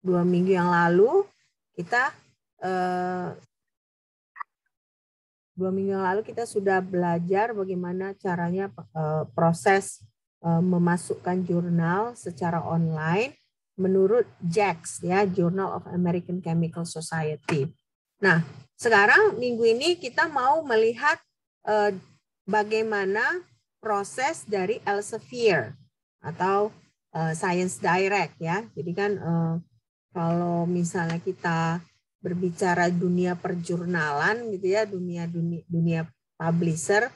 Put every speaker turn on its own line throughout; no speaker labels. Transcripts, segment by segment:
2 minggu yang lalu kita 2 minggu yang lalu kita sudah belajar bagaimana caranya proses memasukkan jurnal secara online menurut JACS, ya, Journal of American Chemical Society. Nah, sekarang minggu ini kita mau melihat bagaimana proses dari Elsevier atau Science Direct, ya. Jadi kan kalau misalnya kita berbicara dunia perjurnalan gitu ya, dunia publisher.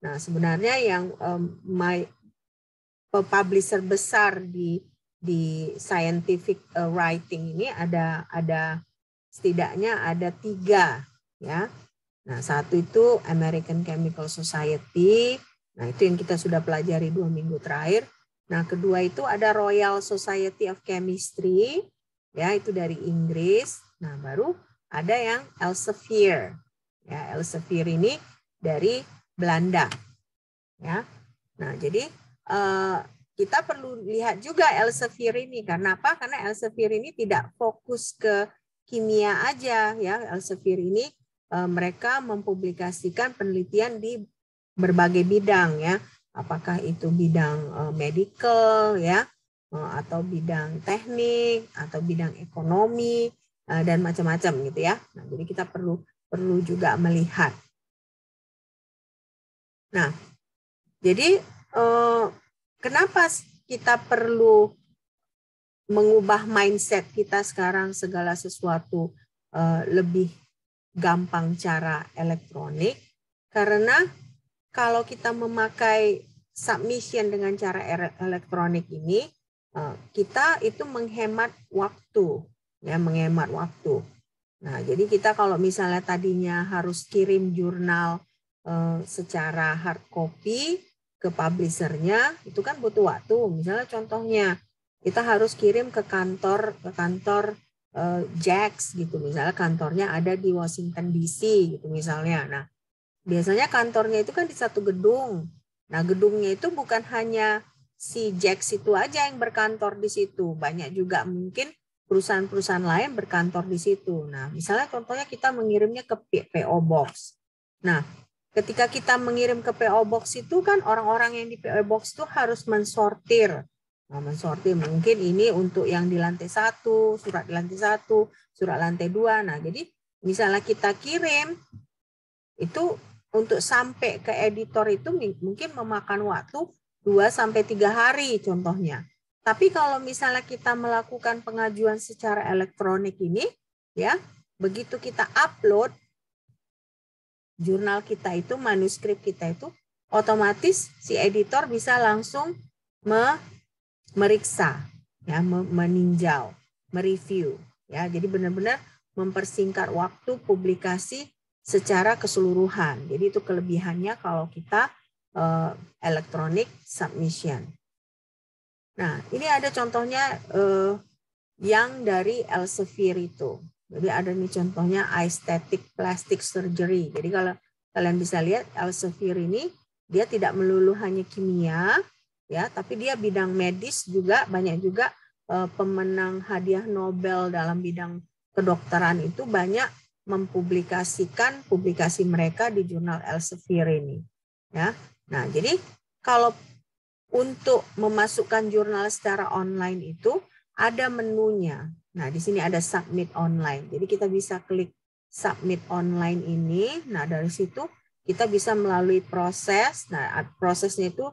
Nah, sebenarnya yang publisher besar di scientific writing ini ada setidaknya ada 3, ya. Nah, satu itu American Chemical Society. Nah, itu yang kita sudah pelajari 2 minggu terakhir. Nah, kedua itu ada Royal Society of Chemistry, ya, itu dari Inggris. Nah, baru ada yang Elsevier. Ya, Elsevier ini dari Belanda. Ya. Nah, jadi kita perlu lihat juga Elsevier ini. Karena apa? Karena Elsevier ini tidak fokus ke kimia aja, ya. Elsevier ini mereka mempublikasikan penelitian di berbagai bidang, ya. Apakah itu bidang medical, ya, atau bidang teknik, atau bidang ekonomi, dan macam-macam gitu ya. Nah, jadi kita perlu juga melihat. Nah, jadi kenapa kita perlu mengubah mindset kita sekarang segala sesuatu lebih gampang cara elektronik? Karena kalau kita memakai submission dengan cara elektronik ini, kita itu menghemat waktu, ya, menghemat waktu. Nah, jadi kita kalau misalnya tadinya harus kirim jurnal secara hard copy ke publishernya, itu kan butuh waktu. Misalnya contohnya kita harus kirim ke kantor JACS gitu, misalnya kantornya ada di Washington DC gitu misalnya. Nah, biasanya kantornya itu kan di satu gedung. Nah, gedungnya itu bukan hanya si JACS itu aja yang berkantor di situ. Banyak juga mungkin perusahaan-perusahaan lain berkantor di situ. Nah, misalnya contohnya kita mengirimnya ke PO Box. Nah, ketika kita mengirim ke PO Box itu kan orang-orang yang di PO Box itu harus mensortir. Nah, mensortir mungkin ini untuk yang di lantai 1, surat di lantai 1, surat lantai 2. Nah, jadi misalnya kita kirim, itu untuk sampai ke editor itu mungkin memakan waktu 2-3 hari contohnya. Tapi kalau misalnya kita melakukan pengajuan secara elektronik ini, ya, begitu kita upload jurnal kita itu, manuskrip kita itu, otomatis si editor bisa langsung meriksa, ya, meninjau, mereview, ya. Jadi benar-benar mempersingkat waktu publikasi secara keseluruhan. Jadi itu kelebihannya kalau kita electronic submission. Nah, ini ada contohnya yang dari Elsevier itu. Jadi ada nih contohnya aesthetic plastic surgery. Jadi kalau kalian bisa lihat Elsevier ini dia tidak melulu hanya kimia, ya, tapi dia bidang medis juga, banyak juga pemenang hadiah Nobel dalam bidang kedokteran itu banyak mempublikasikan publikasi mereka di jurnal Elsevier ini, ya. Nah, jadi kalau untuk memasukkan jurnal secara online itu ada menunya. Nah, di sini ada submit online. Jadi kita bisa klik submit online ini. Nah, dari situ kita bisa melalui proses. Nah, prosesnya itu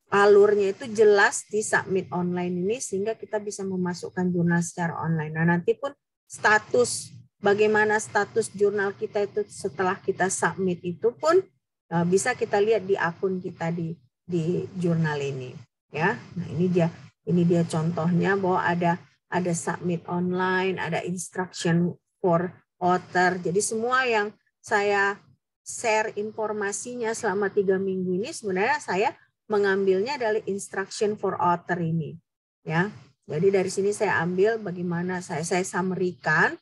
alurnya itu jelas di submit online ini sehingga kita bisa memasukkan jurnal secara online. Nah, nanti pun status bagaimana status jurnal kita itu setelah kita submit itu pun bisa kita lihat di akun kita di jurnal ini, ya. Nah, ini dia contohnya bahwa ada submit online, ada instruction for author. Jadi semua yang saya share informasinya selama 3 minggu ini sebenarnya saya mengambilnya dari instruction for author ini, ya. Jadi dari sini saya ambil bagaimana saya summary-kan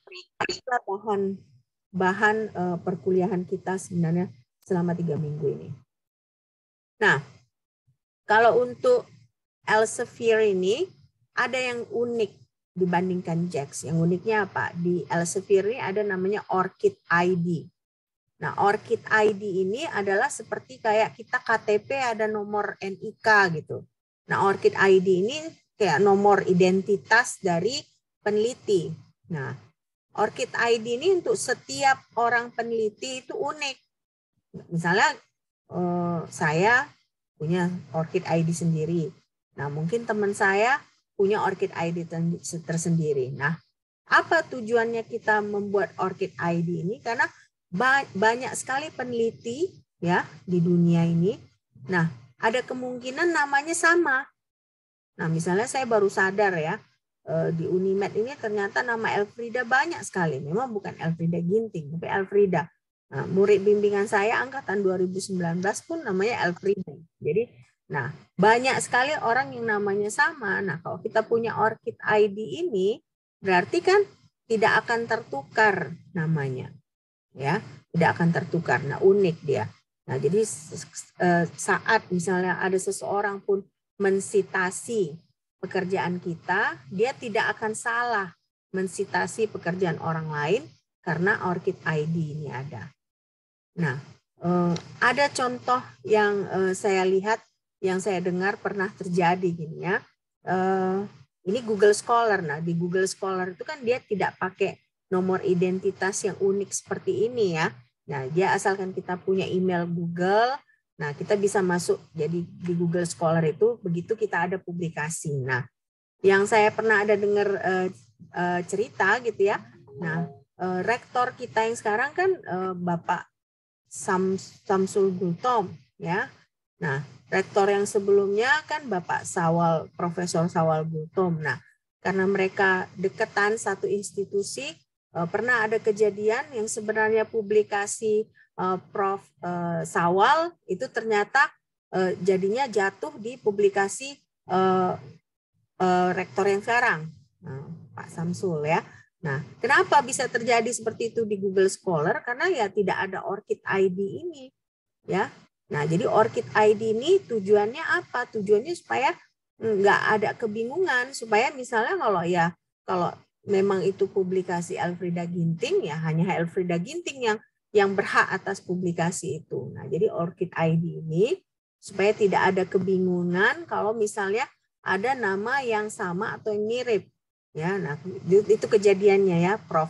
bahan perkuliahan kita sebenarnya selama 3 minggu ini. Nah, kalau untuk Elsevier ini ada yang unik dibandingkan JAX. Yang uniknya apa? Di Elsevier ini ada namanya ORCID ID. Nah, ORCID ID ini adalah seperti kayak kita KTP ada nomor NIK gitu. Nah, ORCID ID ini kayak nomor identitas dari peneliti. Nah, ORCID ID ini untuk setiap orang peneliti itu unik. Misalnya saya punya ORCID ID sendiri. Nah, mungkin teman saya punya ORCID ID tersendiri. Nah, apa tujuannya kita membuat ORCID ID ini? Karena banyak sekali peneliti ya di dunia ini. Nah, ada kemungkinan namanya sama. Nah, misalnya saya baru sadar ya, di Unimed ini ternyata nama Elfrida banyak sekali. Memang bukan Elfrida Ginting, tapi Elfrida. Nah, murid bimbingan saya angkatan 2019 pun namanya Elfrida. Jadi, nah, banyak sekali orang yang namanya sama. Nah, kalau kita punya ORCID ID ini, berarti kan tidak akan tertukar namanya. Ya, tidak akan tertukar. Nah, unik dia. Nah, jadi saat misalnya ada seseorang pun mensitasi pekerjaan kita, dia tidak akan salah mensitasi pekerjaan orang lain karena ORCID ID ini ada. Nah, ada contoh yang saya lihat, yang saya dengar pernah terjadi gini ya. Ini Google Scholar. Nah, di Google Scholar itu kan dia tidak pakai nomor identitas yang unik seperti ini ya. Nah, dia asalkan kita punya email Google, nah kita bisa masuk. Jadi di Google Scholar itu begitu kita ada publikasi. Nah, yang saya pernah ada dengar cerita gitu ya. Nah, rektor kita yang sekarang kan Bapak Samsul Gultom ya. Nah, rektor yang sebelumnya kan Bapak Profesor Sawal Gultom. Nah, karena mereka dekatan satu institusi, pernah ada kejadian yang sebenarnya publikasi Prof. Sawal itu ternyata jadinya jatuh di publikasi rektor yang sekarang, Pak Samsul ya. Nah, kenapa bisa terjadi seperti itu di Google Scholar? Karena ya tidak ada ORCID ID ini ya. Nah, jadi ORCID ID ini tujuannya apa? Tujuannya supaya nggak ada kebingungan, supaya misalnya kalau memang itu publikasi Elfrida Ginting, ya hanya Elfrida Ginting yang berhak atas publikasi itu. Nah, jadi ORCID ID ini supaya tidak ada kebingungan kalau misalnya ada nama yang sama atau yang mirip. Ya, nah itu kejadiannya ya, Prof.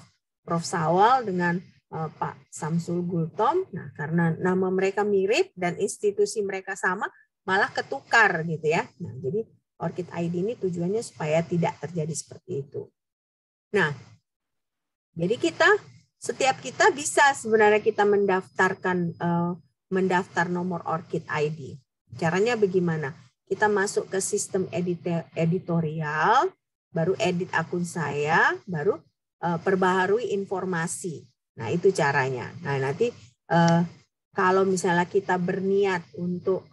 Sawal dengan Pak Samsul Gultom. Nah, karena nama mereka mirip dan institusi mereka sama, malah ketukar gitu ya. Nah, jadi ORCID ID ini tujuannya supaya tidak terjadi seperti itu. Nah, jadi setiap kita bisa sebenarnya kita mendaftar nomor ORCID ID. Caranya bagaimana? Kita masuk ke sistem editorial, baru edit akun saya, baru perbaharui informasi. Nah, itu caranya. Nah, nanti kalau misalnya kita berniat untuk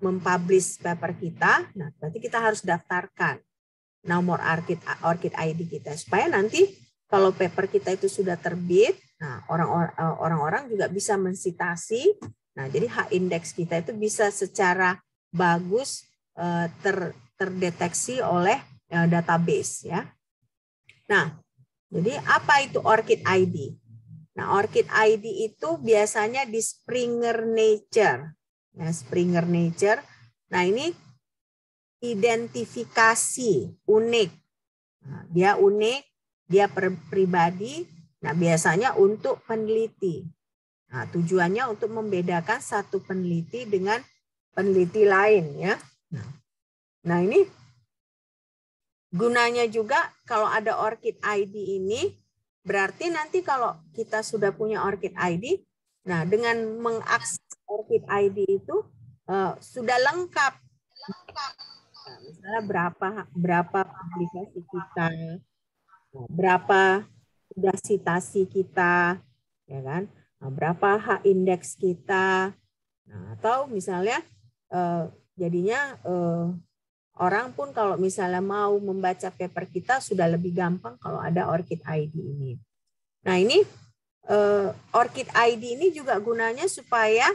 mempublish paper kita, nah berarti kita harus daftarkan nomor ORCID ID kita supaya nanti kalau paper kita itu sudah terbit, nah orang-orang juga bisa mensitasi. Nah, jadi H-index kita itu bisa secara bagus terdeteksi oleh database ya. Nah, jadi apa itu ORCID ID? Nah, ORCID ID itu biasanya di Springer Nature. Ya, Springer Nature. Nah, ini identifikasi unik. Nah, dia unik, dia pribadi. Nah, biasanya untuk peneliti. Nah, tujuannya untuk membedakan satu peneliti dengan peneliti lain ya. Nah, ini gunanya juga kalau ada ORCID ID ini, berarti nanti kalau kita sudah punya ORCID ID, nah dengan mengakses ORCID ID itu sudah lengkap. Nah, misalnya berapa publikasi kita, berapa sudah citasi kita, ya kan? Nah, berapa H-index kita, nah, atau misalnya jadinya orang pun kalau misalnya mau membaca paper kita sudah lebih gampang kalau ada ORCID ID ini. Nah, ini ORCID ID ini juga gunanya supaya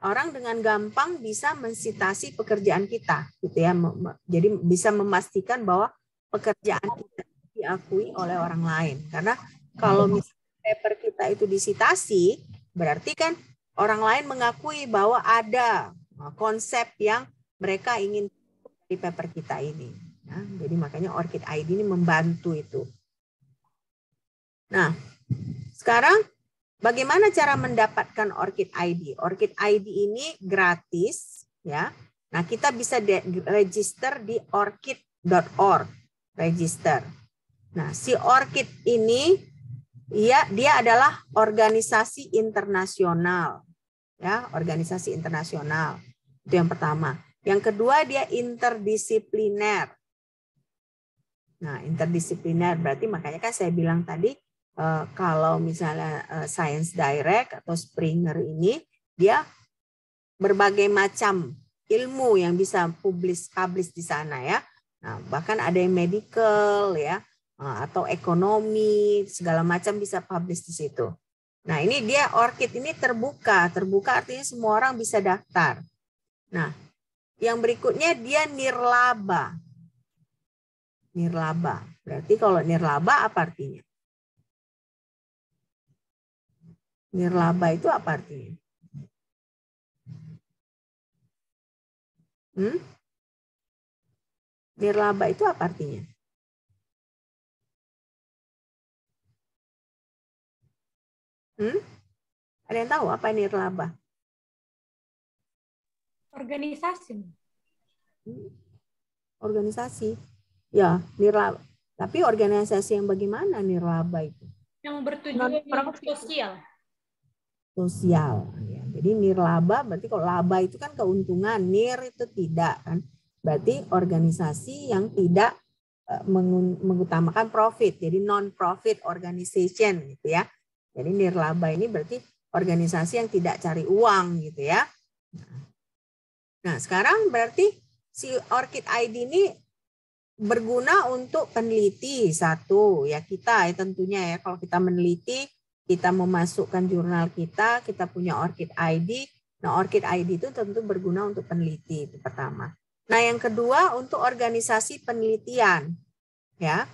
orang dengan gampang bisa mensitasi pekerjaan kita, gitu ya. Jadi bisa memastikan bahwa pekerjaan kita diakui oleh orang lain. Karena kalau misalnya paper kita itu disitasi, berarti kan orang lain mengakui bahwa ada konsep yang mereka ingin di paper kita ini. Nah, jadi makanya ORCID ID ini membantu itu. Nah, sekarang bagaimana cara mendapatkan ORCID ID? ORCID ID ini gratis, ya. Nah, kita bisa register di orchid.org, register. Nah, si ORCID ini dia adalah organisasi internasional, ya, organisasi internasional. Itu yang pertama. Yang kedua, dia interdisipliner. Nah, interdisipliner berarti makanya kan saya bilang tadi kalau misalnya Science Direct atau Springer ini dia berbagai macam ilmu yang bisa publish di sana ya. Nah, bahkan ada yang medical ya atau ekonomi segala macam bisa publish di situ. Nah, ini dia ORCID ini terbuka artinya semua orang bisa daftar. Nah, yang berikutnya dia nirlaba. Nirlaba. Berarti kalau nirlaba apa artinya? Nirlaba itu apa artinya? Nirlaba itu apa artinya? Ada yang tahu apa nirlaba?
Organisasi.
Organisasi. Ya, nirlaba. Tapi organisasi yang bagaimana nirlaba itu?
Yang bertujuan sosial.
Sosial. Ya. Jadi nirlaba berarti kalau laba itu kan keuntungan, nir itu tidak kan. Berarti organisasi yang tidak mengutamakan profit. Jadi non-profit organization gitu ya. Jadi nirlaba ini berarti organisasi yang tidak cari uang gitu ya. Nah, sekarang berarti si ORCID ID ini berguna untuk peneliti satu ya kita ya tentunya ya kalau kita meneliti kita memasukkan jurnal kita punya ORCID ID. Nah, ORCID ID itu tentu berguna untuk peneliti itu pertama. Nah, yang kedua untuk organisasi penelitian ya.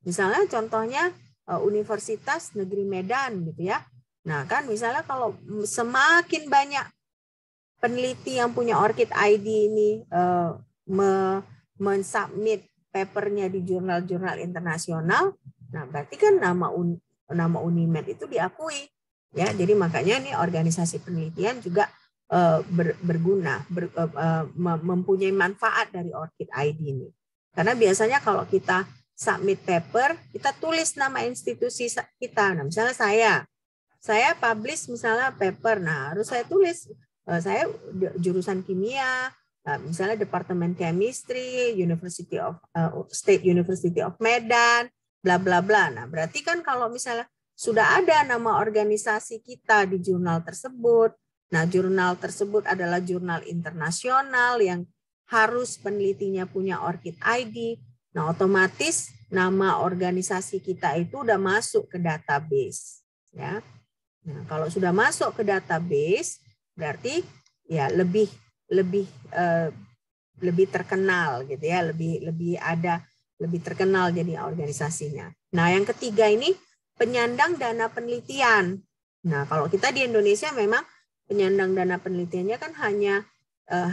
Misalnya contohnya Universitas Negeri Medan gitu ya. Nah, kan misalnya kalau semakin banyak peneliti yang punya ORCID ID ini mensubmit papernya di jurnal-jurnal internasional, nah berarti kan nama UNIMED itu diakui, ya. Jadi makanya ini organisasi penelitian juga berguna, mempunyai manfaat dari ORCID ID ini. Karena biasanya kalau kita submit paper, kita tulis nama institusi kita. Nah, misalnya saya publish misalnya paper, nah harus saya tulis saya jurusan kimia, misalnya Departemen Chemistry, State University of Medan, bla bla bla. Nah, berarti kan kalau misalnya sudah ada nama organisasi kita di jurnal tersebut, nah jurnal tersebut adalah jurnal internasional yang harus penelitinya punya ORCID ID. Nah, otomatis nama organisasi kita itu udah masuk ke database, ya. Nah, kalau sudah masuk ke database, berarti ya lebih terkenal gitu ya, lebih terkenal jadi organisasinya. Nah, yang ketiga ini penyandang dana penelitian. Nah, kalau kita di Indonesia memang penyandang dana penelitiannya kan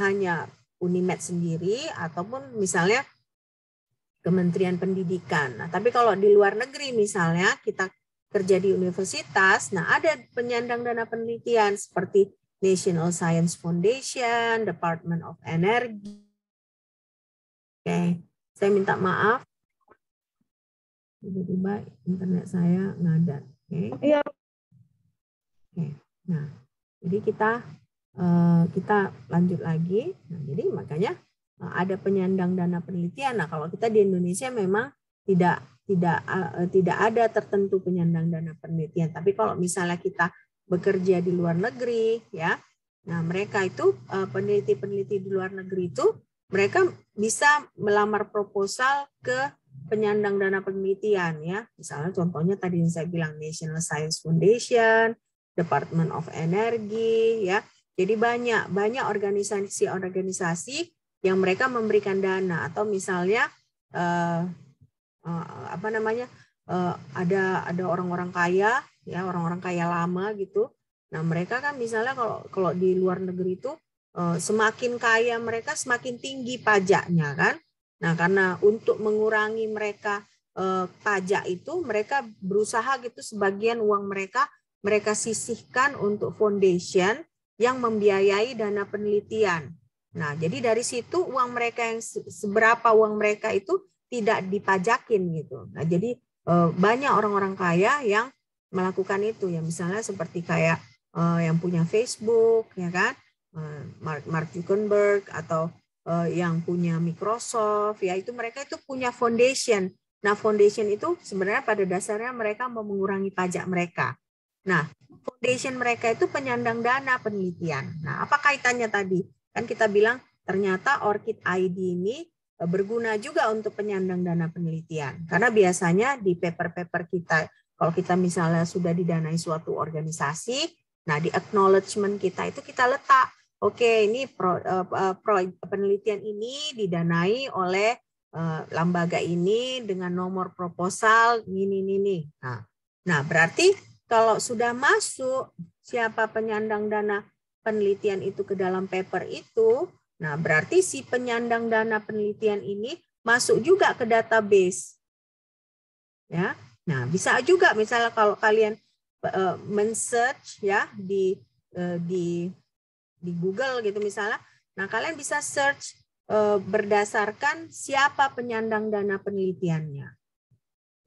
hanya UNIMED sendiri ataupun misalnya Kementerian Pendidikan. Nah, tapi kalau di luar negeri misalnya kita kerja di universitas, nah ada penyandang dana penelitian seperti National Science Foundation, Department of Energy. Oke, saya minta maaf. Tiba-tiba internet saya ngadat. Oke. Iya. Oke. Nah, jadi kita lanjut lagi. Nah, jadi makanya ada penyandang dana penelitian. Nah, kalau kita di Indonesia memang tidak ada tertentu penyandang dana penelitian. Tapi kalau misalnya kita bekerja di luar negeri, ya, nah mereka itu peneliti-peneliti di luar negeri itu mereka bisa melamar proposal ke penyandang dana penelitian, ya. Misalnya contohnya tadi yang saya bilang National Science Foundation, Department of Energy, ya. Jadi banyak organisasi-organisasi yang mereka memberikan dana, atau misalnya ada orang-orang kaya, ya, orang-orang kaya lama gitu. Nah, mereka kan misalnya kalau di luar negeri itu semakin kaya mereka semakin tinggi pajaknya kan. Nah, karena untuk mengurangi mereka pajak itu, mereka berusaha gitu sebagian uang mereka sisihkan untuk foundation yang membiayai dana penelitian. Nah, jadi dari situ uang mereka yang seberapa uang mereka itu tidak dipajakin gitu. Nah, jadi banyak orang-orang kaya yang melakukan itu, ya, misalnya seperti kayak yang punya Facebook, ya kan, Mark Zuckerberg, atau yang punya Microsoft, ya, itu mereka itu punya foundation. Nah, foundation itu sebenarnya pada dasarnya mereka mau mengurangi pajak mereka. Nah, foundation mereka itu penyandang dana penelitian. Nah, apa kaitannya tadi? Kan kita bilang ternyata ORCID ID ini berguna juga untuk penyandang dana penelitian. Karena biasanya di paper-paper kita, kalau kita misalnya sudah didanai suatu organisasi, nah di acknowledgement kita itu kita letak, oke, ini penelitian ini didanai oleh lembaga ini dengan nomor proposal ini. Nah, berarti kalau sudah masuk siapa penyandang dana penelitian itu ke dalam paper itu, nah berarti si penyandang dana penelitian ini masuk juga ke database. Ya. Nah, bisa juga misalnya kalau kalian men-search ya di Google gitu misalnya, nah kalian bisa search berdasarkan siapa penyandang dana penelitiannya.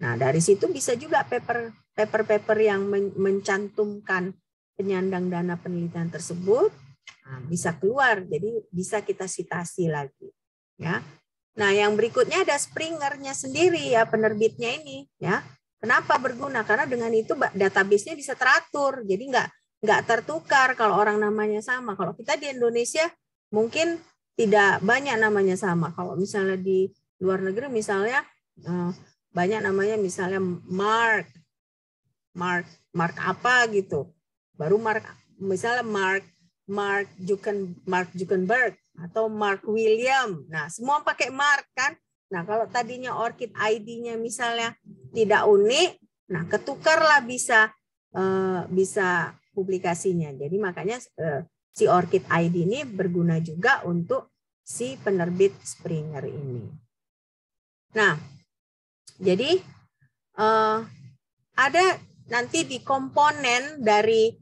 Nah, dari situ bisa juga paper yang mencantumkan penyandang dana penelitian tersebut, nah, bisa keluar, jadi bisa kita sitasi lagi, ya. Nah, yang berikutnya ada Springer-nya sendiri, ya, penerbitnya ini, ya. Kenapa berguna? Karena dengan itu database-nya bisa teratur, jadi nggak tertukar kalau orang namanya sama. Kalau kita di Indonesia mungkin tidak banyak namanya sama. Kalau misalnya di luar negeri misalnya banyak namanya, misalnya Mark apa gitu. Baru misalnya Mark Zuckerberg atau Mark William. Nah, semua pakai Mark kan. Nah, kalau tadinya ORCID ID-nya misalnya tidak unik, nah ketukarlah bisa publikasinya. Jadi makanya si ORCID ID ini berguna juga untuk si penerbit Springer ini. Nah, jadi ada nanti di komponen dari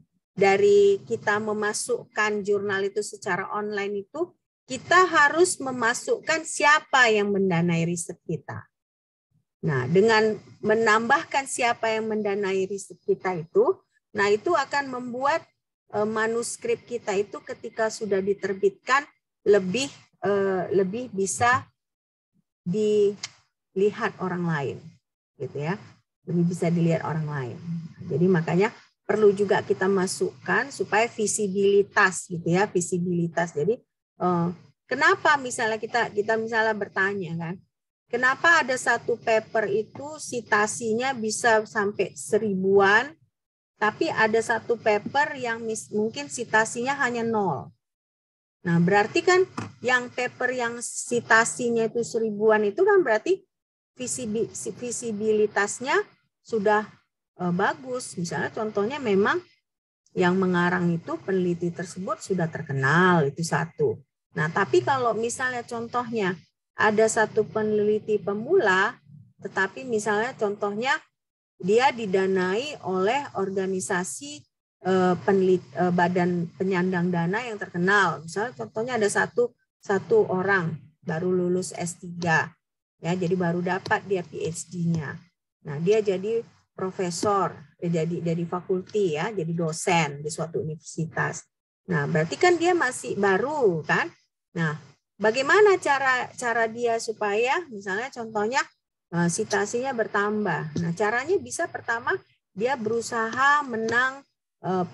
kita memasukkan jurnal itu secara online itu, kita harus memasukkan siapa yang mendanai riset kita. Nah, dengan menambahkan siapa yang mendanai riset kita itu, nah itu akan membuat manuskrip kita itu ketika sudah diterbitkan lebih bisa dilihat orang lain, gitu ya, lebih bisa dilihat orang lain. Jadi makanya perlu juga kita masukkan supaya visibilitas, gitu ya, visibilitas. Jadi kenapa misalnya kita misalnya bertanya kan, kenapa ada satu paper itu citasinya bisa sampai 1000-an, tapi ada satu paper yang mungkin citasinya hanya 0. Nah, berarti kan yang paper yang citasinya itu 1000-an itu kan berarti visibilitasnya sudah bagus. Misalnya contohnya memang yang mengarang itu peneliti tersebut sudah terkenal, itu satu. Nah, tapi kalau misalnya contohnya ada satu peneliti pemula, tetapi misalnya contohnya dia didanai oleh organisasi badan penyandang dana yang terkenal. Misalnya contohnya ada satu orang baru lulus S3, ya, jadi baru dapat dia PhD-nya. Nah, dia jadi profesor, jadi fakulti, ya, jadi dosen di suatu universitas. Nah, berarti kan dia masih baru kan. Nah, bagaimana cara dia supaya misalnya contohnya citasinya bertambah. Nah, caranya bisa pertama dia berusaha menang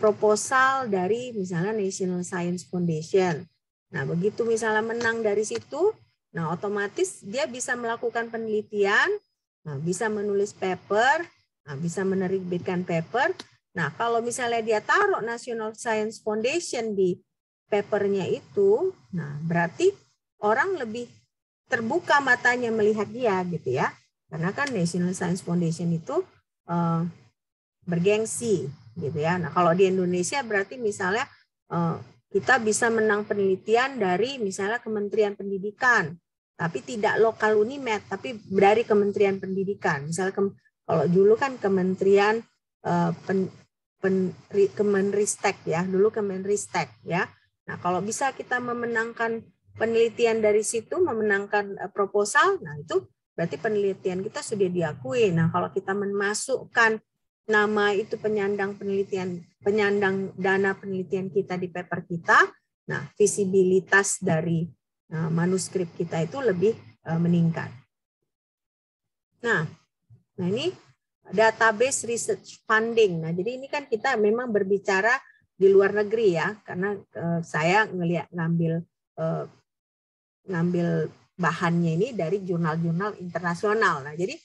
proposal dari misalnya National Science Foundation. Nah, begitu misalnya menang dari situ, nah otomatis dia bisa melakukan penelitian, nah, bisa menulis paper, nah, bisa menerbitkan paper. Nah, kalau misalnya dia taruh National Science Foundation di papernya itu, nah berarti orang lebih terbuka matanya melihat dia gitu ya. Karena kan National Science Foundation itu bergengsi gitu ya. Nah kalau di Indonesia berarti misalnya kita bisa menang penelitian dari misalnya Kementerian Pendidikan, tapi tidak lokal Unimed, tapi dari Kementerian Pendidikan. Misalnya kalau dulu kan Kementerian Kemenristek ya, dulu Kemenristek ya. Nah kalau bisa kita memenangkan penelitian dari situ, memenangkan proposal, nah itu berarti penelitian kita sudah diakui. Nah kalau kita memasukkan nama itu penyandang penelitian, penyandang dana penelitian kita di paper kita, nah visibilitas dari manuskrip kita itu lebih meningkat. Nah ini database research funding. Nah jadi ini kan kita memang berbicara di luar negeri ya, karena saya ngambil bahannya ini dari jurnal-jurnal internasional. Nah jadi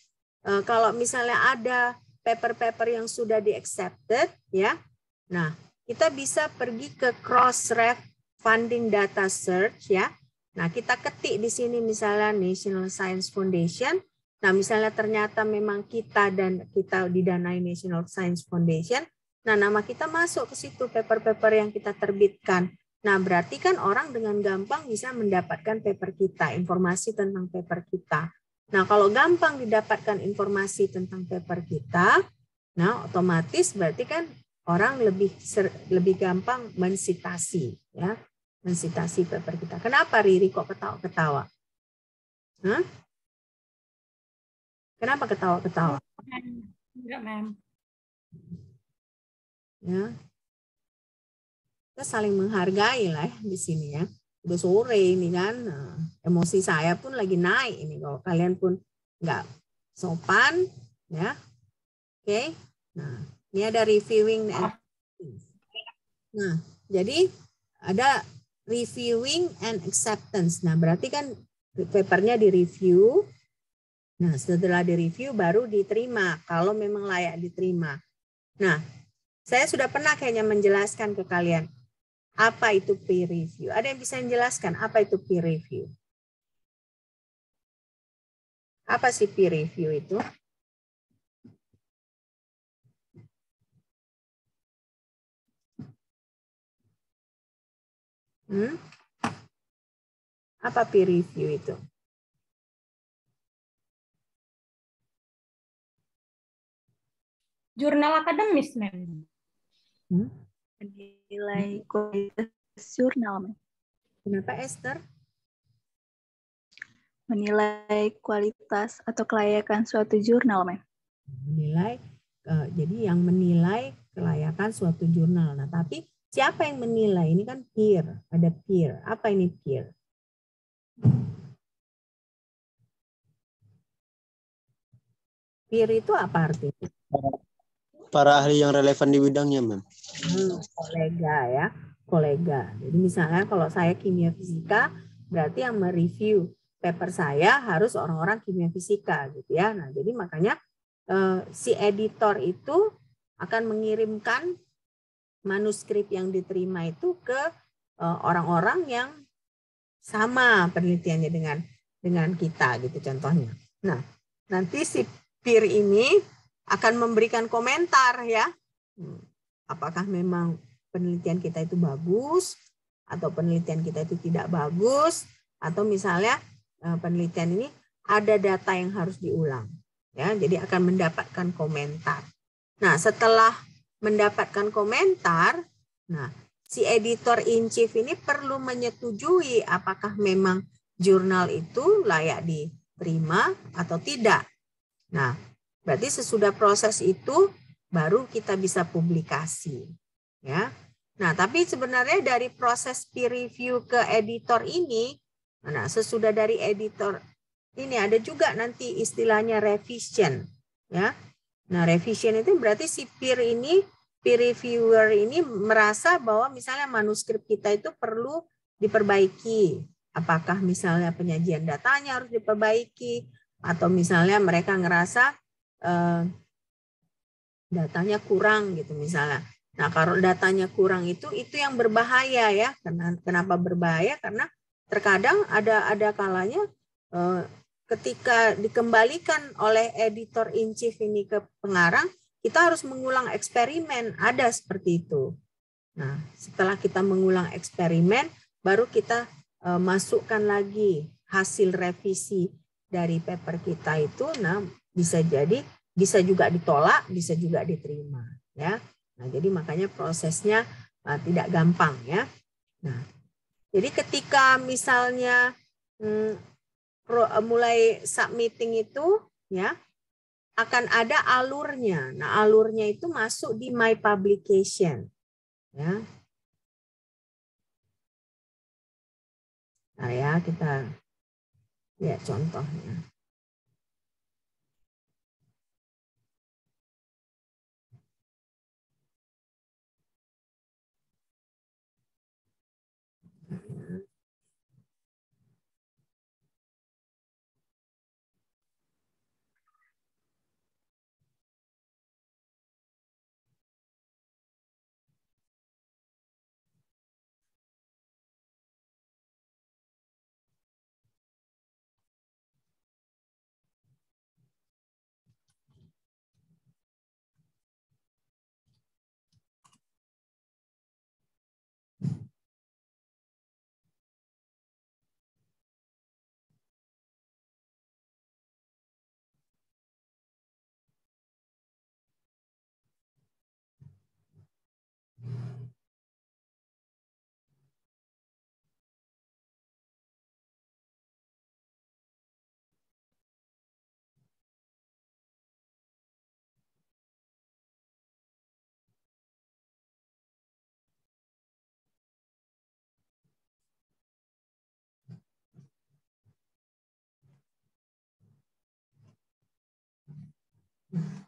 kalau misalnya ada paper-paper yang sudah di-accepted ya. Nah, kita bisa pergi ke cross-ref funding data search ya. Nah, kita ketik di sini misalnya National Science Foundation. Nah, misalnya ternyata memang kita didanai National Science Foundation. Nah, nama kita masuk ke situ paper-paper yang kita terbitkan. Nah, berarti kan orang dengan gampang bisa mendapatkan paper kita, informasi tentang paper kita. Nah, kalau gampang didapatkan informasi tentang paper kita, nah otomatis berarti kan orang lebih gampang mensitasi ya, mensitasi paper kita. Kenapa Riri kok ketawa-ketawa? Hah? Kenapa ketawa-ketawa?
Enggak, Ma'am.
Ya. Kita saling menghargai lah ya di sini ya. Udah sore ini kan, emosi saya pun lagi naik ini. Kalau kalian pun nggak sopan, ya, oke. Nah, ini ada reviewing. Nah, jadi ada reviewing and acceptance. Nah, berarti kan papernya direview. Nah, setelah direview baru diterima. Kalau memang layak diterima. Nah, saya sudah pernah kayaknya menjelaskan ke kalian. Apa itu peer review? Ada yang bisa menjelaskan apa itu peer review? Apa sih peer review itu? Apa peer review itu?
Jurnal akademis, Ma'am.
Menilai kualitas jurnal.
Kenapa Esther?
Menilai kualitas atau kelayakan suatu jurnal, Ma'am.
Menilai, jadi yang menilai kelayakan suatu jurnal. Nah, tapi siapa yang menilai? Ini kan peer, ada peer. Apa ini peer? Peer itu apa artinya?
Para ahli yang relevan di bidangnya, Ma'am.
Kolega ya, kolega. Jadi misalnya kalau saya kimia fisika, berarti yang mereview paper saya harus orang-orang kimia fisika gitu ya. Nah, jadi makanya si editor itu akan mengirimkan manuskrip yang diterima itu ke orang-orang yang sama penelitiannya dengan kita gitu contohnya. Nah, nanti si peer ini akan memberikan komentar ya. Apakah memang penelitian kita itu bagus atau penelitian kita itu tidak bagus, atau misalnya penelitian ini ada data yang harus diulang ya, jadi akan mendapatkan komentar. Nah, setelah mendapatkan komentar, nah si editor in chief ini perlu menyetujui apakah memang jurnal itu layak diterima atau tidak. Nah, berarti sesudah proses itu baru kita bisa publikasi, ya. Nah, tapi sebenarnya dari proses peer review ke editor ini, nah sesudah dari editor ini ada juga nanti istilahnya revision, ya. Nah, revision itu berarti si peer reviewer ini merasa bahwa misalnya manuskrip kita itu perlu diperbaiki. Apakah misalnya penyajian datanya harus diperbaiki, atau misalnya mereka ngerasa datanya kurang gitu misalnya. Nah, kalau datanya kurang itu yang berbahaya ya. Kenapa berbahaya? Karena terkadang ada kalanya ketika dikembalikan oleh editor in chief ini ke pengarang, kita harus mengulang eksperimen, ada seperti itu. Nah, setelah kita mengulang eksperimen, baru kita masukkan lagi hasil revisi dari paper kita itu. Nah, bisa juga ditolak, bisa juga diterima, ya. Nah, jadi makanya prosesnya tidak gampang, ya. Nah, jadi ketika misalnya mulai submitting itu, ya, akan ada alurnya. Nah, alurnya itu masuk di My Publication, ya. Nah, ya, kita lihat contohnya.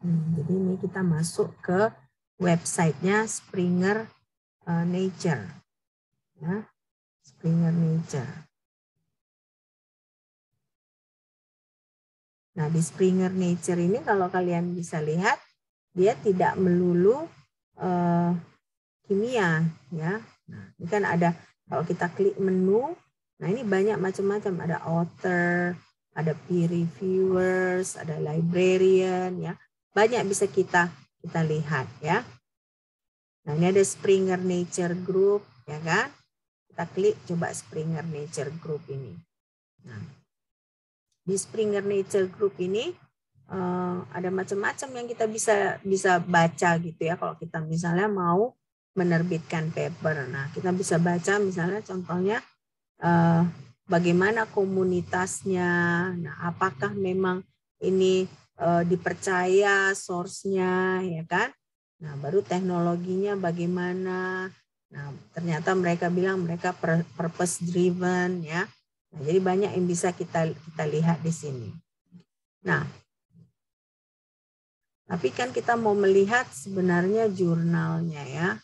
Jadi ini kita masuk ke websitenya Springer Nature, ya, Springer Nature. Nah, di Springer Nature ini kalau kalian bisa lihat, dia tidak melulu kimia, ya. Nah, ini kan ada, kalau kita klik menu, nah ini banyak macam-macam, ada author, ada peer reviewers, ada librarian, ya. Banyak bisa kita lihat, ya. Nah, ini ada Springer Nature Group, ya kan? Kita klik coba Springer Nature Group ini. Nah, di Springer Nature Group ini ada macam-macam yang kita bisa baca gitu ya. Kalau kita misalnya mau menerbitkan paper, nah kita bisa baca misalnya contohnya bagaimana komunitasnya, nah apakah memang ini dipercaya source-nya, ya kan? Nah, baru teknologinya bagaimana. Nah, ternyata mereka bilang mereka purpose driven, ya. Nah, jadi banyak yang bisa kita lihat di sini. Nah, tapi kan kita mau melihat sebenarnya jurnalnya, ya.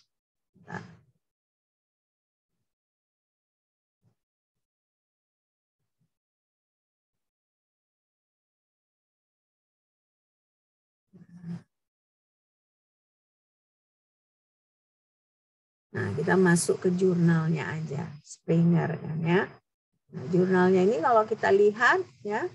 Nah, kita masuk ke jurnalnya aja, Springer, kan, ya. Nah, jurnalnya ini kalau kita lihat, ya.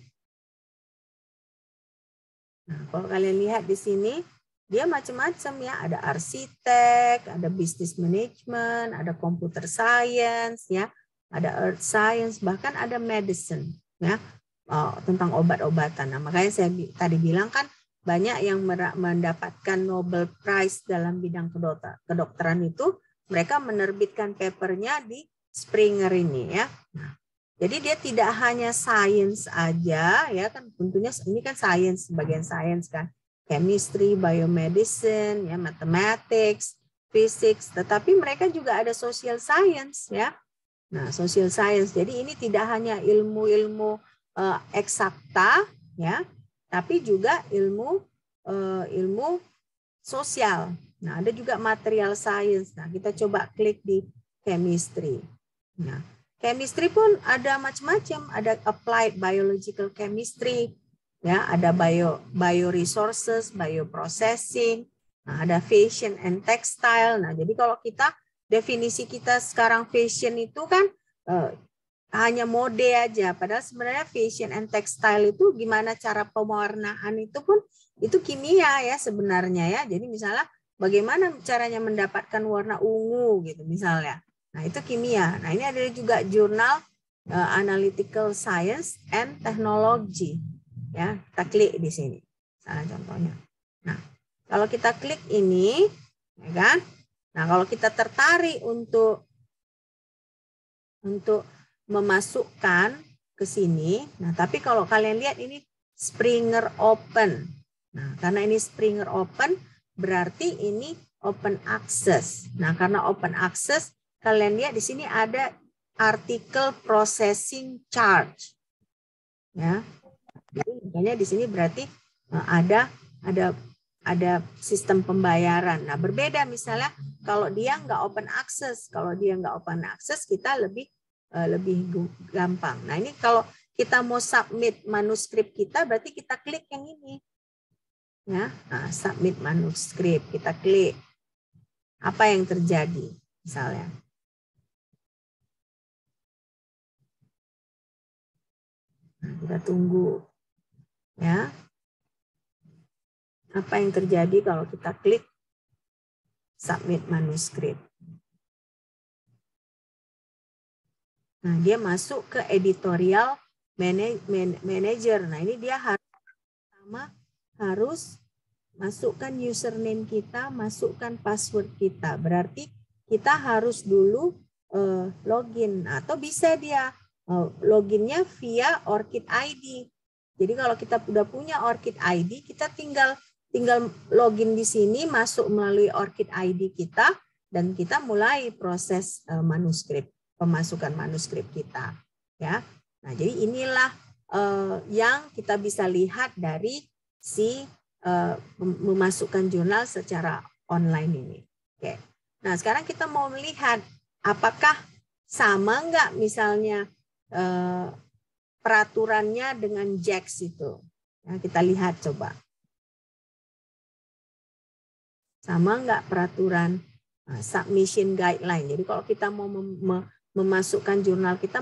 Nah, kalau kalian lihat di sini, dia macam-macam, ya. Ada arsitek, ada business management, ada computer science, ya. Ada earth science, bahkan ada medicine, ya. Tentang obat-obatan. Nah, makanya saya tadi bilang kan banyak yang mendapatkan Nobel Prize dalam bidang kedokteran itu, mereka menerbitkan papernya di Springer ini, ya. Nah, jadi dia tidak hanya sains aja, ya kan, tentunya ini kan sains, bagian sains kan, chemistry, biomedicine, ya, mathematics, physics, tetapi mereka juga ada social science, ya. Nah, social science. Jadi ini tidak hanya ilmu-ilmu eksakta, ya, tapi juga ilmu sosial. Nah, ada juga material science. Nah, kita coba klik di chemistry. Nah, chemistry pun ada macam-macam. Ada applied biological chemistry, ya, ada bioresources, bioprocessing, Nah, ada fashion and textile. Nah, jadi kalau kita definisi kita sekarang fashion itu kan hanya mode aja. Padahal sebenarnya fashion and textile itu gimana cara pewarnaan itu pun itu kimia ya sebenarnya ya. Jadi misalnya bagaimana caranya mendapatkan warna ungu gitu misalnya. Nah, itu kimia. Nah, ini ada juga jurnal Analytical Science and Technology. Ya, kita klik di sini. Salah contohnya. Nah, kalau kita klik ini, ya kan? Nah, kalau kita tertarik untuk memasukkan ke sini, nah tapi kalau kalian lihat ini Springer Open. Nah, karena ini Springer Open, berarti ini open access. Nah, karena open access, kalian lihat di sini ada article processing charge. Ya. Jadi makanya di sini berarti ada sistem pembayaran. Nah, berbeda misalnya kalau dia nggak open access. Kalau dia nggak open access, kita lebih gampang. Nah, ini kalau kita mau submit manuskrip kita, berarti kita klik yang ini. Ya, nah, submit manuskrip, kita klik. Apa yang terjadi misalnya? Nah, kita tunggu. Ya. Apa yang terjadi kalau kita klik submit manuskrip? Nah, dia masuk ke editorial manager. Nah, ini dia harus masukkan username kita, masukkan password kita. Berarti kita harus dulu login. Atau bisa dia loginnya via ORCID ID. Jadi kalau kita sudah punya ORCID ID, kita tinggal login di sini, masuk melalui ORCID ID kita, dan kita mulai proses pemasukan manuskrip kita. Ya, nah jadi inilah yang kita bisa lihat dari si memasukkan jurnal secara online ini. Oke. Nah sekarang kita mau melihat apakah sama nggak misalnya peraturannya dengan JAX itu. Nah, kita lihat coba. Sama nggak peraturan submission guideline. Jadi kalau kita mau memasukkan jurnal kita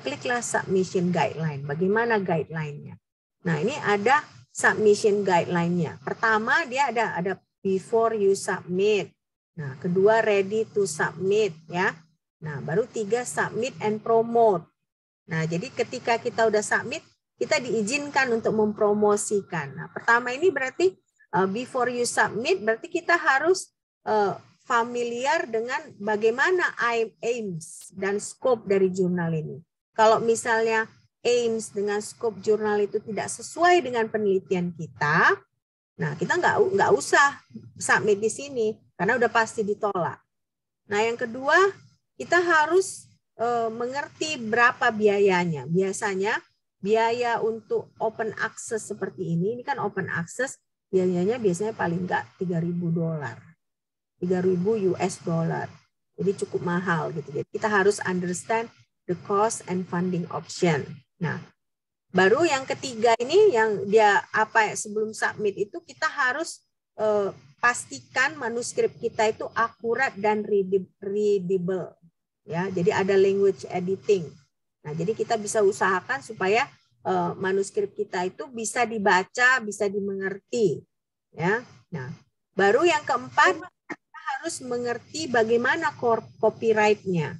kliklah submission guideline. Bagaimana guideline-nya? Nah, ini ada submission guideline-nya. Pertama dia ada before you submit. Nah, kedua ready to submit ya. Nah, baru 3 submit and promote. Nah, jadi ketika kita udah submit, kita diizinkan untuk mempromosikan. Nah, pertama ini berarti before you submit, berarti kita harus familiar dengan bagaimana aims dan scope dari jurnal ini. Kalau misalnya aims dengan scope jurnal itu tidak sesuai dengan penelitian kita, nah kita nggak usah submit di sini karena udah pasti ditolak. Nah, yang kedua kita harus mengerti berapa biayanya. Biasanya biaya untuk open access seperti ini kan open access biayanya biasanya paling nggak $3.000. $3.000. Jadi cukup mahal gitu. Jadi kita harus understand the cost and funding option. Nah, baru yang ketiga ini yang dia sebelum submit itu kita harus pastikan manuskrip kita itu akurat dan readable. Ya, jadi ada language editing. Nah, jadi kita bisa usahakan supaya manuskrip kita itu bisa dibaca, bisa dimengerti. Ya, nah, baru yang keempat kita harus mengerti bagaimana copyright-nya.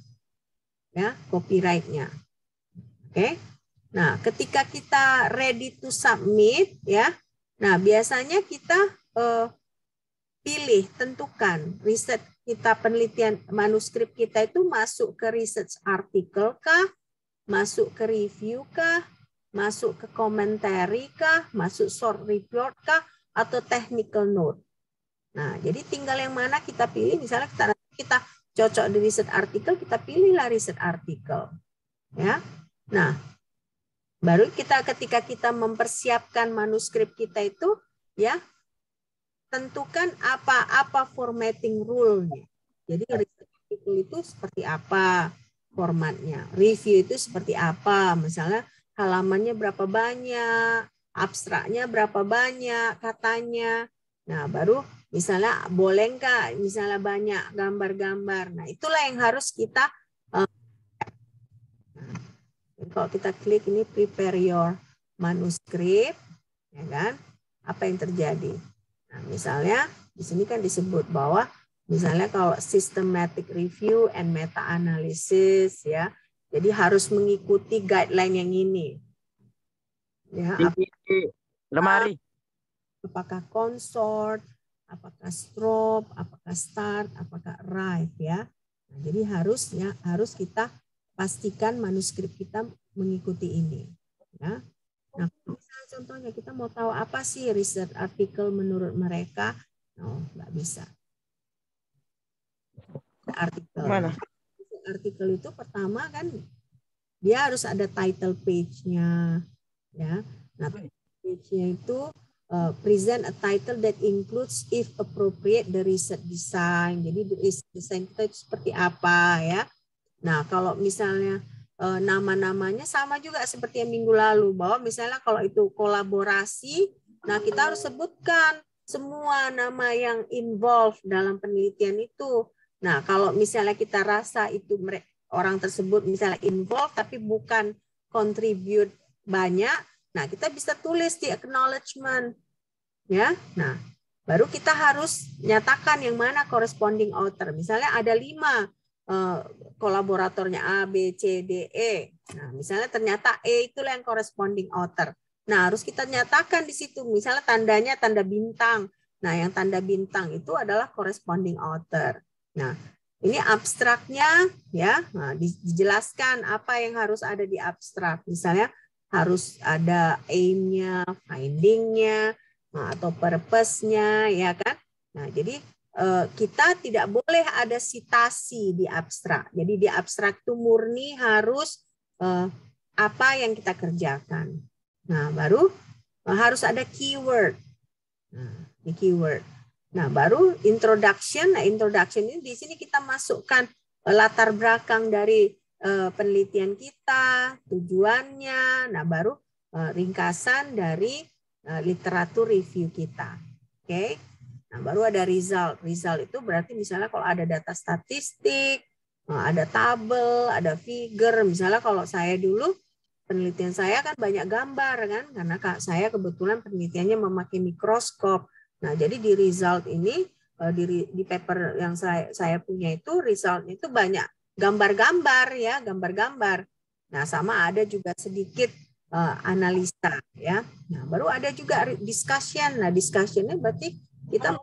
Ya, copyright-nya. Oke. Nah, ketika kita ready to submit, ya, nah biasanya kita tentukan riset kita, penelitian manuskrip kita itu masuk ke research article kah, masuk ke review kah, masuk ke commentary kah, masuk short report kah, atau technical note. Nah, jadi tinggal yang mana kita pilih. Misalnya kita cocok di research article, kita pilihlah research article. Ya. Nah, baru ketika kita mempersiapkan manuskrip kita itu, ya, tentukan apa formatting rule-nya. Jadi research article itu seperti apa formatnya, review itu seperti apa, misalnya halamannya berapa banyak, abstraknya berapa banyak, katanya. Nah, baru Misalnya boleh nggak misalnya banyak gambar-gambar. Nah, itulah yang harus kita kalau kita klik ini prepare your manuscript, ya kan? Apa yang terjadi? Nah, misalnya di sini kan disebut bahwa misalnya kalau systematic review and meta analysis, ya, jadi harus mengikuti guideline yang ini. Ya,
lemari.
apakah consort, apakah strobe, apakah start, apakah arrive, ya. Nah, jadi harus kita pastikan manuskrip kita mengikuti ini, ya. Nah, misalnya contohnya kita mau tahu apa sih research artikel menurut mereka, nggak bisa. Artikel.
Mana?
Artikel itu pertama kan dia harus ada title page-nya, ya. Nah, page-nya itu present a title that includes if appropriate the research design. Jadi research design itu seperti apa, ya. Nah, kalau misalnya nama-namanya sama juga seperti yang minggu lalu, bahwa misalnya kalau itu kolaborasi, nah kita harus sebutkan semua nama yang involved dalam penelitian itu. Nah, kalau misalnya kita rasa itu orang tersebut misalnya involved tapi bukan contribute banyak, nah kita bisa tulis di acknowledgement, ya. Nah, baru kita harus nyatakan yang mana corresponding author. Misalnya ada 5 kolaboratornya A, B, C, D, E. Nah, misalnya ternyata E itulah yang corresponding author. Nah, harus kita nyatakan di situ, misalnya tandanya tanda bintang. Nah, yang tanda bintang itu adalah corresponding author. Nah, ini abstraknya, ya. Nah, dijelaskan apa yang harus ada di abstrak. Misalnya harus ada aim-nya, finding-nya, atau purpose-nya, ya kan. Nah, jadi kita tidak boleh ada sitasi di abstrak. Jadi di abstrak itu murni harus apa yang kita kerjakan. Nah, baru harus ada keyword. Nah, di keyword. Nah, baru introduction. Nah, introduction ini di sini kita masukkan latar belakang dari penelitian kita, tujuannya. Nah, baru ringkasan dari literatur review kita. Oke. Nah, baru ada result. Result itu berarti misalnya kalau ada data statistik, ada tabel, ada figure. Misalnya kalau saya dulu penelitian saya kan banyak gambar kan, karena saya kebetulan penelitiannya memakai mikroskop. Nah, jadi di result ini di paper yang saya punya itu resultnya itu banyak gambar-gambar, ya, gambar-gambar. Nah, sama ada juga sedikit analisa, ya. Nah, baru ada juga discussion. Nah, discussionnya berarti kita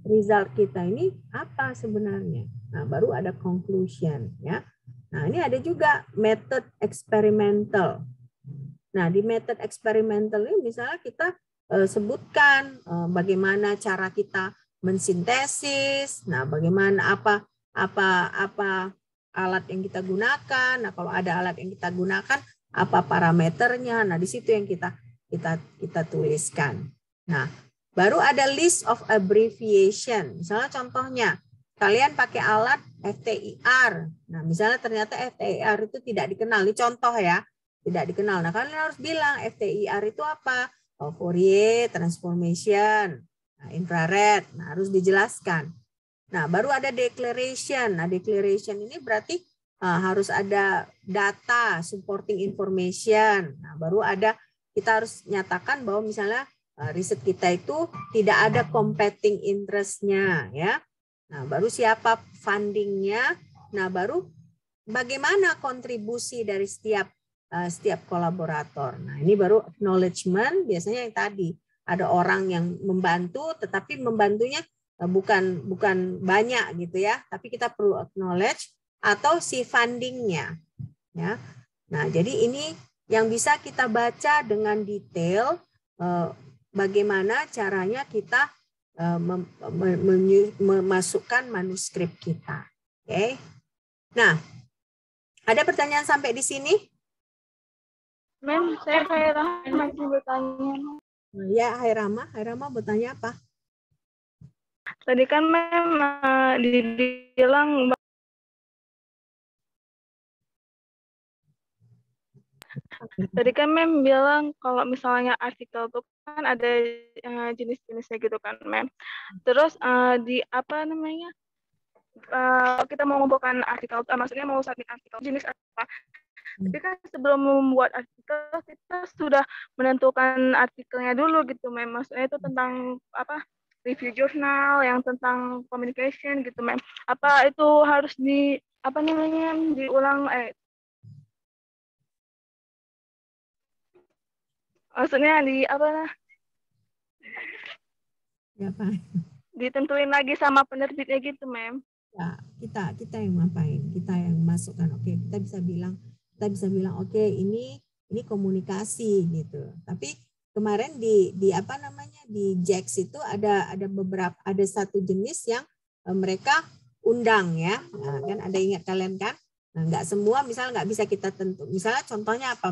result kita ini apa sebenarnya. Nah, baru ada conclusion, ya. Nah, ini ada juga method experimental. Nah, di method experimental ini misalnya kita sebutkan bagaimana cara kita mensintesis, nah bagaimana apa alat yang kita gunakan, nah kalau ada alat yang kita gunakan apa parameternya, nah di situ yang kita tuliskan. Nah, baru ada list of abbreviation. Misalnya contohnya, kalian pakai alat FTIR. Nah, misalnya ternyata FTIR itu tidak dikenal. Ini contoh ya, tidak dikenal. Nah, kalian harus bilang FTIR itu apa? Fourier transformation, infrared. Nah, harus dijelaskan. Nah, baru ada declaration. Nah, declaration ini berarti harus ada data, supporting information. Nah, baru ada, kita harus nyatakan bahwa misalnya riset kita itu tidak ada competing interest-nya, ya. Nah, baru siapa funding-nya. Nah, baru bagaimana kontribusi dari setiap kolaborator. Nah, ini baru acknowledgement, biasanya yang tadi ada orang yang membantu, tetapi membantunya bukan banyak gitu ya, tapi kita perlu acknowledge atau si fundingnya, ya. Nah, jadi ini yang bisa kita baca dengan detail bagaimana caranya kita memasukkan manuskrip kita. Oke. Nah, ada pertanyaan sampai di sini?
Mem, saya Hairama masih bertanya.
Ya, Hairama bertanya apa?
Tadi kan Mem dibilang Tadi kan Mem bilang kalau misalnya artikel tuh kan ada jenis-jenisnya gitu kan Mem. Terus di apa namanya, kita mau mengumpulkan artikel, maksudnya mau submit artikel jenis apa. Tapi kan sebelum membuat artikel kita sudah menentukan artikelnya dulu gitu Mem. Maksudnya itu tentang apa, review jurnal yang tentang communication gitu Mem. Apa itu harus di apa namanya diulang maksudnya di apa lah,
Ya, Pak.
ditentuin lagi sama penerbitnya gitu Mem.
Ya, kita yang ngapain? Kita yang masukkan. Oke, kita bisa bilang oke, ini komunikasi gitu. Tapi kemarin di apa namanya di JAX itu ada beberapa, ada satu jenis yang mereka undang ya. Nah, kan ada, ingat kalian kan? Nah, nggak semua, misalnya nggak bisa kita tentu. Misalnya contohnya apa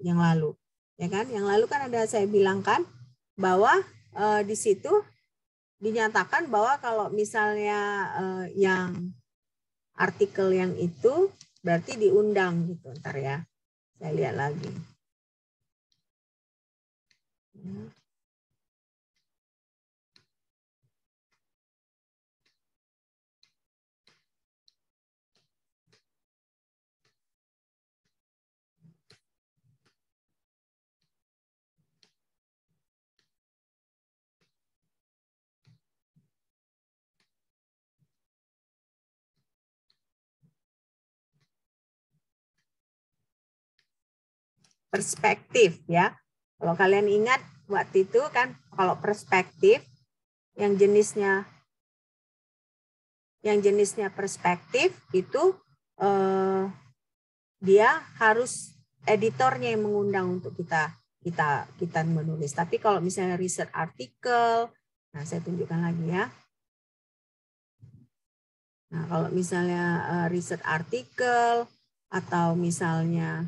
yang lalu, ya kan? Yang lalu kan ada saya bilang kan bahwa di situ dinyatakan bahwa kalau misalnya yang artikel yang itu berarti diundang gitu. Ntar ya, saya lihat lagi. Perspektif ya. Kalau kalian ingat waktu itu kan, kalau perspektif yang jenisnya perspektif itu dia harus editornya yang mengundang untuk kita menulis. Tapi kalau misalnya research artikel, nah saya tunjukkan lagi ya. Nah, kalau misalnya research artikel atau misalnya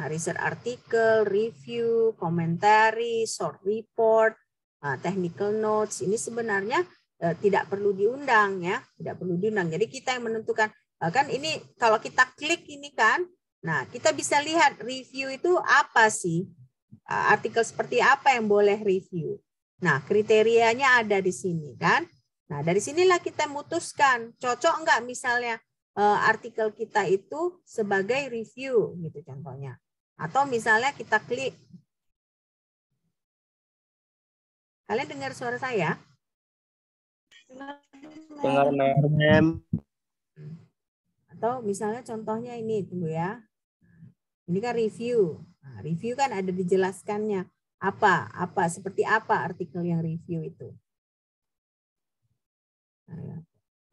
research artikel, review, komentari, short report, technical notes, ini sebenarnya tidak perlu diundang ya, tidak perlu diundang. Jadi kita yang menentukan, kan ini kalau kita klik ini kan, nah kita bisa lihat review itu apa sih, artikel seperti apa yang boleh review. Nah kriterianya ada di sini kan. Nah dari sinilah kita memutuskan cocok enggak misalnya artikel kita itu sebagai review gitu contohnya. Atau misalnya kita klik. Kalian dengar suara saya?
Dengar Mem.
Atau misalnya contohnya ini, tunggu ya. Ini kan review. Nah, review kan ada dijelaskannya. Apa, seperti apa artikel yang review itu. Nah,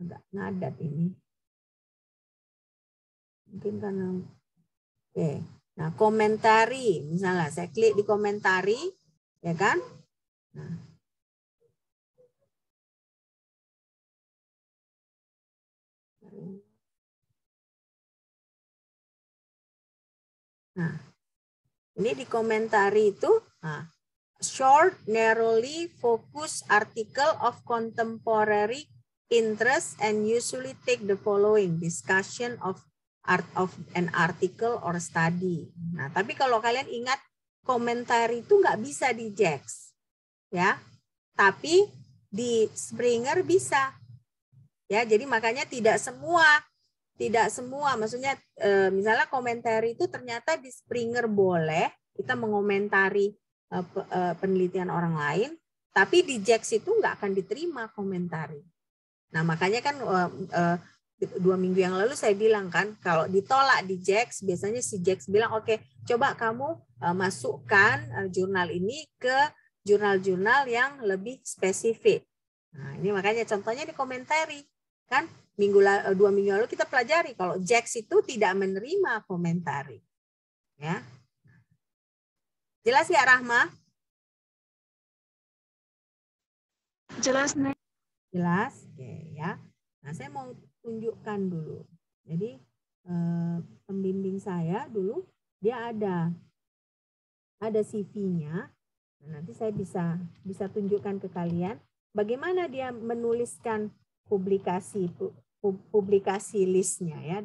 agak ngadat ini. Mungkin karena, oke. Nah, komentari, misalnya saya klik di komentari, ya kan? Nah, ini di komentari itu, short, narrowly focused article of contemporary interest and usually take the following discussion of art of an article or study. Nah, tapi kalau kalian ingat komentari itu nggak bisa di JAX, ya. Tapi di Springer bisa, ya. Jadi makanya tidak semua, maksudnya misalnya komentari itu ternyata di Springer boleh kita mengomentari penelitian orang lain, tapi di JAX itu nggak akan diterima komentari. Nah makanya kan 2 minggu yang lalu saya bilang kan, kalau ditolak di JAX, biasanya si JAX bilang, oke, coba kamu masukkan jurnal ini ke jurnal-jurnal yang lebih spesifik. Nah, ini makanya contohnya di komentari. Kan 2 minggu lalu kita pelajari kalau JAX itu tidak menerima komentari. Ya. Jelas ya Rahma?
Jelas nih.
Jelas? Oke ya. Nah, saya mau tunjukkan dulu. Jadi pembimbing saya dulu dia ada CV-nya. Nah, nanti saya bisa tunjukkan ke kalian bagaimana dia menuliskan publikasi listnya ya.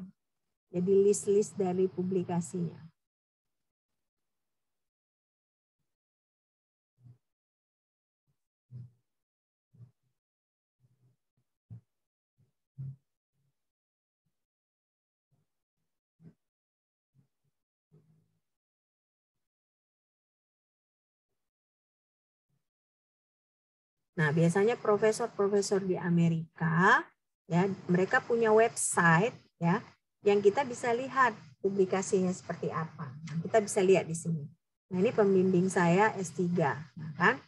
Jadi list-list dari publikasinya. Nah, biasanya profesor-profesor di Amerika ya, mereka punya website ya yang kita bisa lihat publikasinya seperti apa. Nah, kita bisa lihat di sini. Nah, ini pembimbing saya S3, nah, kan?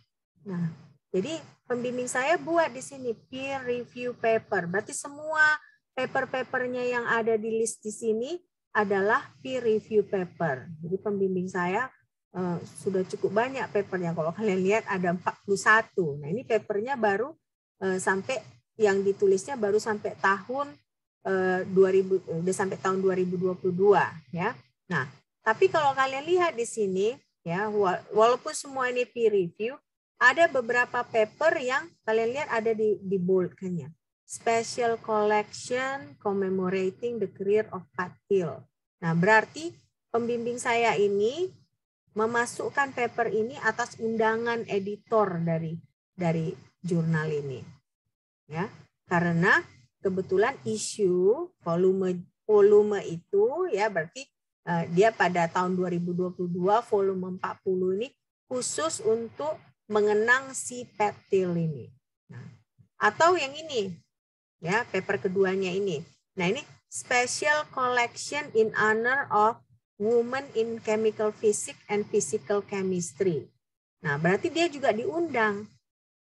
Nah, jadi pembimbing saya buat di sini peer review paper. Berarti semua paper-papernya yang ada di list di sini adalah peer review paper. Jadi pembimbing saya sudah cukup banyak papernya. Kalau kalian lihat ada 41. Nah, ini papernya baru sampai yang ditulisnya baru sampai tahun 2000, udah sampai tahun 2022 ya. Nah, tapi kalau kalian lihat di sini ya, walaupun semua ini peer review, ada beberapa paper yang kalian lihat ada di bold-kannya. Special collection commemorating the career of Pat Hill. Nah, berarti pembimbing saya ini memasukkan paper ini atas undangan editor dari jurnal ini. Ya, karena kebetulan isu volume itu ya berarti dia pada tahun 2022 volume 40 ini khusus untuk mengenang si Pat Hill ini. Nah, atau yang ini ya, paper keduanya ini. Nah, ini special collection in honor of Women in Chemical Physics and Physical Chemistry. Nah, berarti dia juga diundang.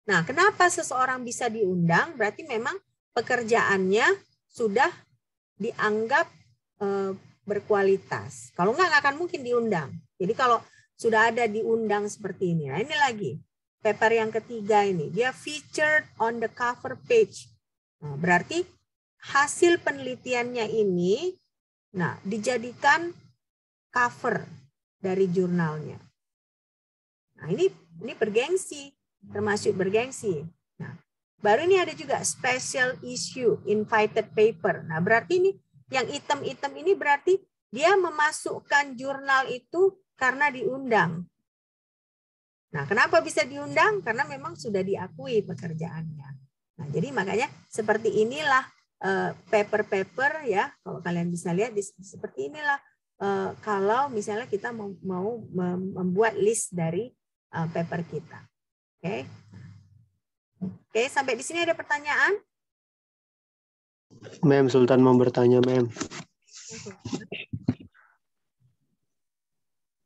Nah, kenapa seseorang bisa diundang? Berarti memang pekerjaannya sudah dianggap berkualitas. Kalau nggak akan mungkin diundang. Jadi kalau sudah ada diundang seperti ini. Nah, ini lagi. Paper yang ketiga ini. Dia featured on the cover page. Nah, berarti hasil penelitiannya ini dijadikan cover dari jurnalnya. Nah, ini bergengsi, termasuk bergengsi. Nah, baru ini ada juga special issue invited paper. Nah, berarti ini yang item-item ini berarti dia memasukkan jurnal itu karena diundang. Nah, kenapa bisa diundang? Karena memang sudah diakui pekerjaannya. Nah, jadi makanya seperti inilah paper-paper ya, kalau kalian bisa lihat seperti inilah kalau misalnya kita mau membuat list dari paper kita. Oke. Oke, sampai di sini ada pertanyaan?
Mem, Sultan mau bertanya, Mem.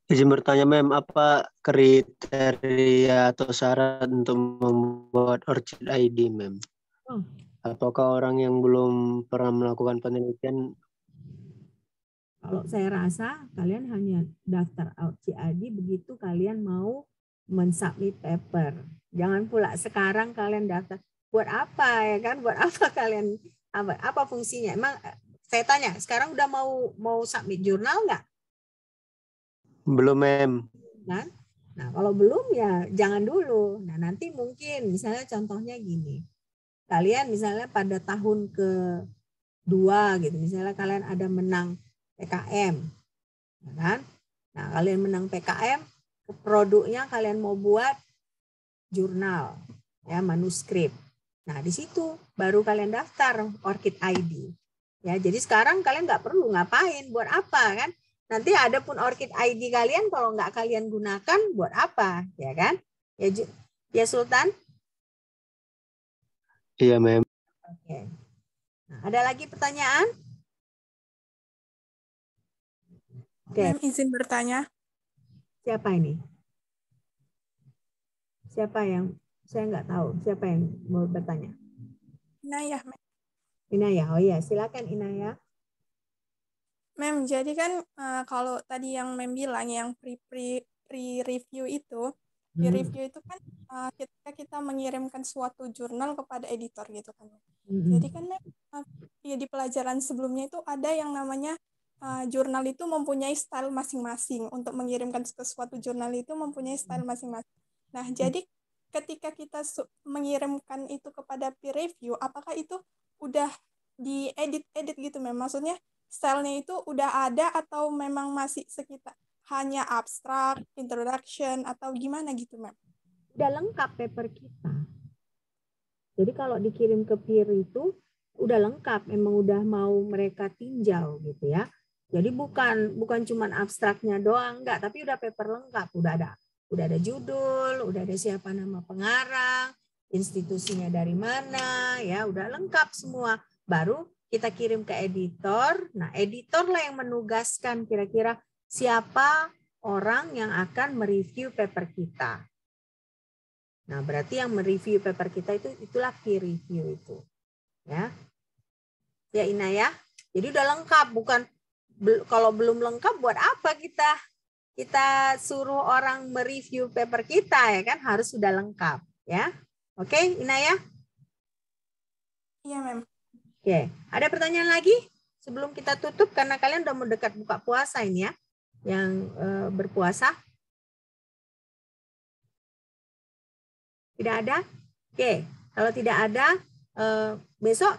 Izin bertanya, Mem, apa kriteria atau syarat untuk membuat ORCID ID, Mem? Ataukah orang yang belum pernah melakukan penelitian?
Kalau saya rasa kalian hanya daftar ORCID ID begitu kalian mau mensubmit paper. Jangan pula sekarang kalian daftar. Buat apa ya kan? Buat apa kalian? Apa fungsinya? Emang saya tanya, sekarang udah mau submit jurnal nggak?
Belum, Mem.
Kan? Nah, kalau belum ya jangan dulu. Nah, nanti mungkin misalnya contohnya gini. Kalian misalnya pada tahun ke-2 gitu, misalnya kalian ada menang PKM, ya kan? Nah, kalian menang PKM, produknya kalian mau buat jurnal, ya manuskrip. Nah, di situ baru kalian daftar ORCID ID. Ya, jadi sekarang kalian nggak perlu ngapain, buat apa kan? Nanti ada pun ORCID ID kalian kalau nggak kalian gunakan, buat apa, ya kan? Ya Sultan?
Iya, Mem.
Oke. Nah, ada lagi pertanyaan?
Mem, izin bertanya.
Siapa ini? Siapa yang saya nggak tahu? Siapa yang mau bertanya?
Inayah, Mem.
Inayah, oh iya, silakan Inayah.
Mem, jadi kan kalau tadi yang Mem bilang yang pre-review itu, pre-review itu kan ketika kita mengirimkan suatu jurnal kepada editor gitu kan. Jadi kan Mem, ya di pelajaran sebelumnya itu ada yang namanya jurnal itu mempunyai style masing-masing. Untuk mengirimkan ke suatu jurnal itu mempunyai style masing-masing. Nah, jadi ketika kita mengirimkan itu kepada peer review, apakah itu udah diedit gitu, Mem? Maksudnya stylenya itu udah ada atau memang masih sekitar hanya abstrak, introduction, atau gimana gitu, Mem?
Udah lengkap paper kita. Jadi kalau dikirim ke peer itu udah lengkap, memang udah mau mereka tinjau gitu ya. Jadi bukan cuman abstraknya doang, enggak, tapi udah paper lengkap, udah ada judul, udah ada siapa nama pengarang, institusinya dari mana, ya udah lengkap semua. Baru kita kirim ke editor. Nah, editor lah yang menugaskan kira-kira siapa orang yang akan mereview paper kita. Nah, berarti yang mereview paper kita itulah peer review itu. Ya. Ya Ina ya. Jadi udah lengkap, bukan kalau belum lengkap buat apa kita suruh orang mereview paper kita ya kan, harus sudah lengkap ya. Oke, Ina ya?
Iya, Mem.
Oke, ada pertanyaan lagi sebelum kita tutup karena kalian udah mendekat buka puasa ini ya, yang berpuasa? Tidak ada? Oke, kalau tidak ada besok